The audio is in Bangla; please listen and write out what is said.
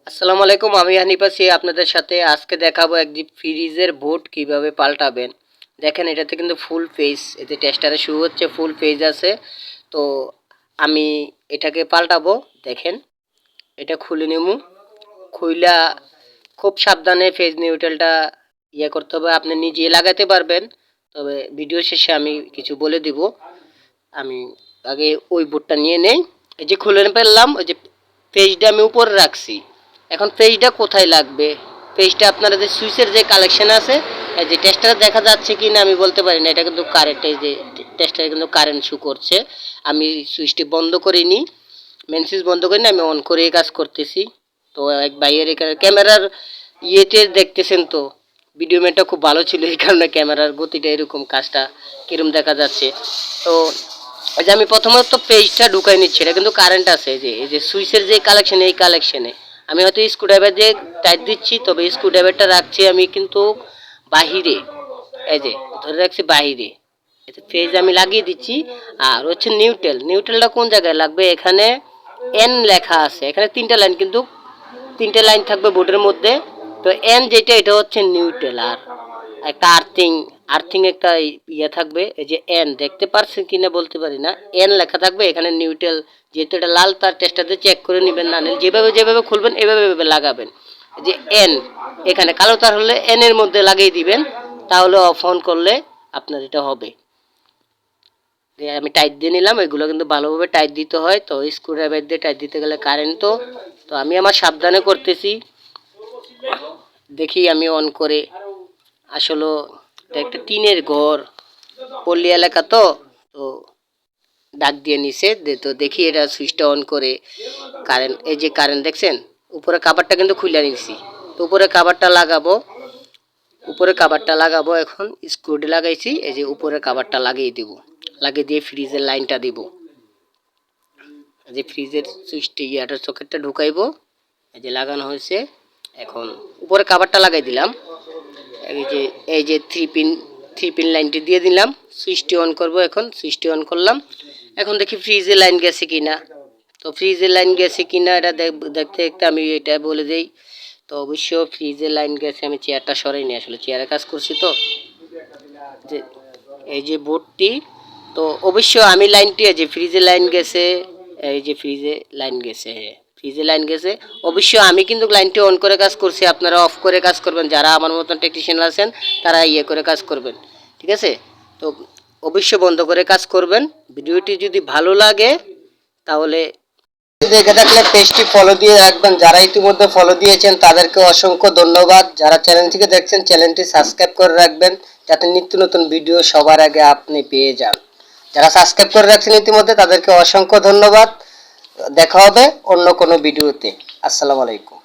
আসসালামু আলাইকুম, আমি হানিফ আছি আপনাদের সাথে। আজকে দেখাবো একটি ফ্রিজের বোর্ড কিভাবে পাল্টাবেন। দেখেন এটাতে কিন্তু ফুল পেজ, এতে টেস্টারে শুরু হচ্ছে, ফুল পেজ আছে। তো আমি এটাকে পাল্টাবো। দেখেন এটা খুলে নেবো, খুইলা খুব সাবধানে ফেজ নিউট্রালটা করতে হবে। আপনি নিজে লাগাতে পারবেন, তবে ভিডিও শেষে আমি কিছু বলে দিব। আমি আগে ওই বোর্ডটা নিয়ে নেই। এই যে খুলে ফেললাম, ওই যে পেজটা আমি উপরে রাখছি। এখন পেজটা কোথায় লাগবে? পেজটা আপনারা যে সুইচের যে কালেকশন আছে, এই যে টেস্টারে দেখা যাচ্ছে কি না আমি বলতে পারি না। এটা কিন্তু কারেন্ট, এই যে টেস্টারে কিন্তু কারেন্ট শু করছে। আমি সুইচটি বন্ধ করিনি, মেন সুইচ বন্ধ করিনি, আমি অন করে কাজ করতেছি। তো এক ভাইয়ের এখানে ক্যামেরার ইয়েতে দেখতেছেন তো, ভিডিও ম্যানটা খুব ভালো ছিল, এই কারণে ক্যামেরার গতিটা এরকম, কাজটা কিরম দেখা যাচ্ছে। তো এই যে আমি প্রথমত পেজটা ঢুকাই নিচ্ছি, এটা কিন্তু কারেন্ট আছে। এই যে সুইচের যে কালেকশন, এই কালেকশনে আমি হয়তো স্ক্রুড্রাইভার দিয়ে টাইট দিচ্ছি, তবে স্ক্রুড্রাইভারটা রাখছি আমি কিন্তু বাহিরে। এই যে ধরে রাখছি বাহিরে, এতে পেজ আমি লাগিয়ে দিচ্ছি। আর হচ্ছে নিউট্রালটা কোন জায়গায় লাগবে? এখানে এন লেখা আছে, এখানে তিনটা লাইন, কিন্তু তিনটে লাইন থাকবে বোর্ডের মধ্যে। তো এন যেটা, এটা হচ্ছে নিউট্রাল। আর একটা আর্থিং একটা ইয়ে থাকবে, এই যে এন দেখতে পারছেন কিনা বলতে পারি না, এন লেখা থাকবে এখানে নিউট্রাল। যেহেতু এটা লাল তার, টেস্টাতে চেক করে নেবেন, না নিলে যেভাবে যেভাবে খুলবেন এভাবে এভাবে লাগাবেন। যে এন এখানে কালো তার হলে এন এর মধ্যে লাগিয়ে দিবেন, তাহলে অফ অন করলে আপনার এটা হবে। আমি টাইট দিয়ে নিলাম, এগুলো কিন্তু ভালোভাবে টাইট দিতে হয়। তো স্ক্রুড্রাইভার দিয়ে টাইট দিতে গেলে কারেন্ট, তো আমি আমার সাবধানে করতেছি। দেখি আমি অন করে, আসলে এটা একটা টিনের ঘর, পল্লী এলাকা, তো তো ডাক দিয়ে নিছে। তো দেখি এটা সুইচটা অন করে কারেন্ট, এই যে কারেন্ট দেখছেন, উপরে কাভারটা কিন্তু খুলে নিছি। তো উপরে কাভারটা লাগাবো, এখন স্ক্রুটি লাগাইছি, এই যে উপরে কাভারটা লাগিয়ে দিব, লাগিয়ে দিয়ে ফ্রিজের লাইনটা দিব। যে ফ্রিজের সুইচটি ইয়াটার সকেটটা ঢুকাইবো, এই যে লাগানো হয়েছে। এখন উপরে কাভারটা লাগাই দিলাম। এই যে থ্রি পিন লাইনটি দিয়ে দিলাম। সুইচটি অন করব, এখন সুইচটি অন করলাম। এখন দেখি ফ্রিজে লাইন গেছে কিনা। তো ফ্রিজে লাইন গেছে কিনা এটা দেখতে দেখতে আমি এটা বলে দেই। তো অবশ্য ফ্রিজে লাইন গেছে, আমি চেয়ারটা সরাই নি, আসলে চেয়ারে কাজ করছি। তো যে এই যে বোর্ডটি, তো অবশ্য আমি লাইনটি, এই যে ফ্রিজে লাইন গেছে, এই যে ফ্রিজে লাইন গেছে, হ্যাঁ ফ্রিজে লাইন গেছে। অবশ্য আমি কিন্তু লাইনটি অন করে কাজ করছি, আপনারা অফ করে কাজ করবেন। যারা আমার মতন টেকনিশিয়ান আছেন তারা করে কাজ করবেন, ঠিক আছে? তো অবশ্য বন্ধ করে কাজ করবেন। ভিডিওটি যদি ভালো লাগে তাহলে দেখে থাকলে পেজটি ফলো দিয়ে রাখবেন। যারা ইতিমধ্যে ফলো দিয়েছেন তাদেরকে অসংখ্য ধন্যবাদ। যারা চ্যানেল থেকে দেখছেন চ্যানেলটি সাবস্ক্রাইব করে রাখবেন, যাতে নিত্য নতুন ভিডিও সবার আগে আপনি পেয়ে যান। যারা সাবস্ক্রাইব করে রাখছেন ইতিমধ্যে তাদেরকে অসংখ্য ধন্যবাদ। দেখা হবে অন্য কোনো ভিডিওতে। আসসালামু আলাইকুম।